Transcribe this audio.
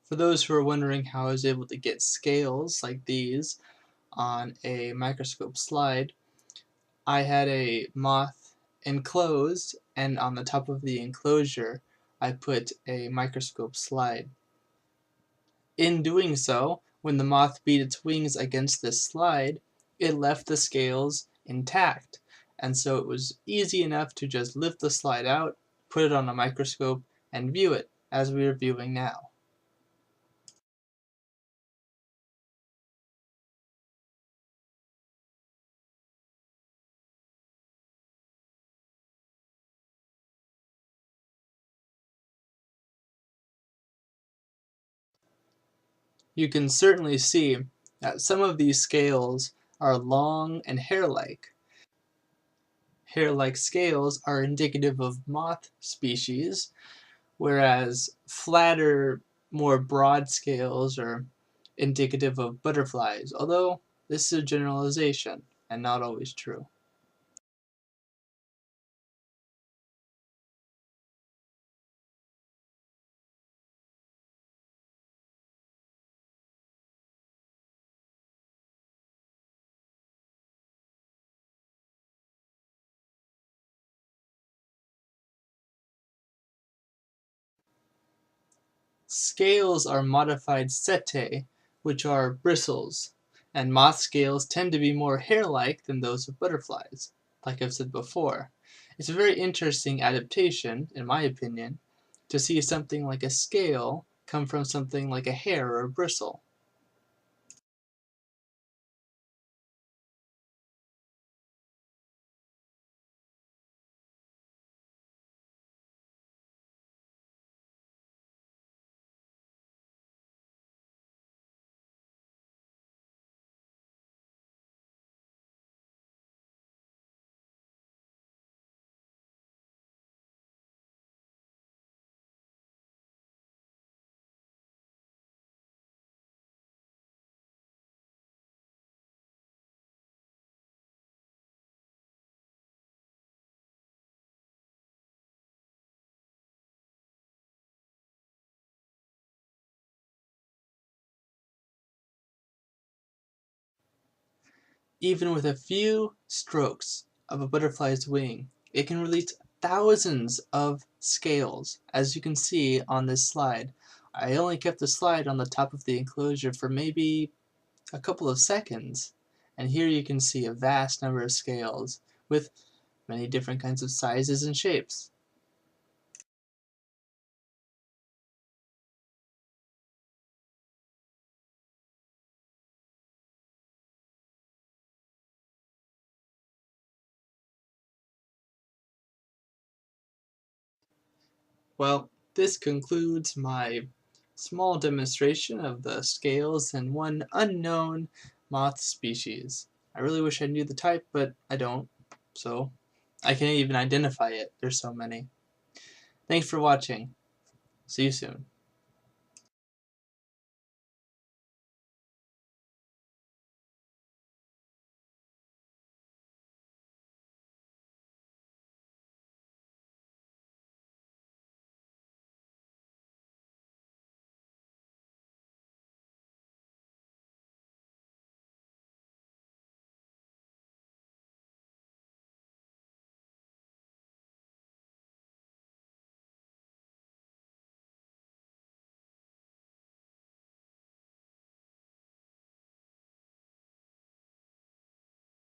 For those who are wondering how I was able to get scales like these on a microscope slide, I had a moth enclosed, and on the top of the enclosure I put a microscope slide. In doing so, when the moth beat its wings against this slide, it left the scales intact, and so it was easy enough to just lift the slide out, put it on a microscope, and view it as we are viewing now. You can certainly see that some of these scales are long and hair-like. Hair-like scales are indicative of moth species, whereas flatter, more broad scales are indicative of butterflies, although this is a generalization and not always true. Scales are modified setae, which are bristles, and moth scales tend to be more hair-like than those of butterflies, like I've said before. It's a very interesting adaptation, in my opinion, to see something like a scale come from something like a hair or a bristle. Even with a few strokes of a butterfly's wing, it can release thousands of scales, as you can see on this slide. I only kept the slide on the top of the enclosure for maybe a couple of seconds, and here you can see a vast number of scales with many different kinds of sizes and shapes. Well, this concludes my small demonstration of the scales in one unknown moth species. I really wish I knew the type, but I don't, so I can't even identify it. There's so many. Thanks for watching. See you soon.